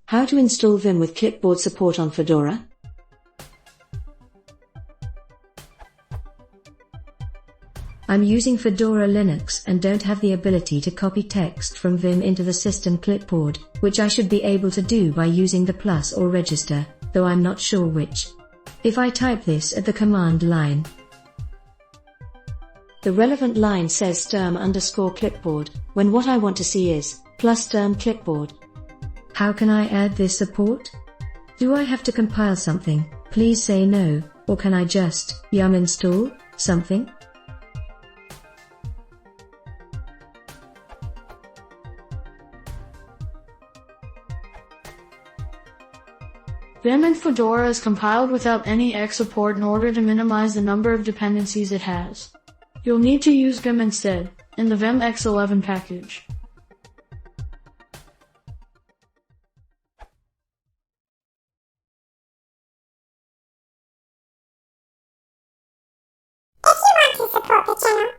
How to install Vim with clipboard support on Fedora? I'm using Fedora Linux and don't have the ability to copy text from Vim into the system clipboard, which I should be able to do by using the plus or register, though I'm not sure which. If I type this at the command line, the relevant line says sterm_clipboard, when what I want to see is +sterm clipboard. How can I add this support? Do I have to compile something? Please say no, or can I just yum install something? Vim in Fedora is compiled without any X support in order to minimize the number of dependencies it has. You'll need to use Vim instead, in the Vim X11 package. If you want to support the channel,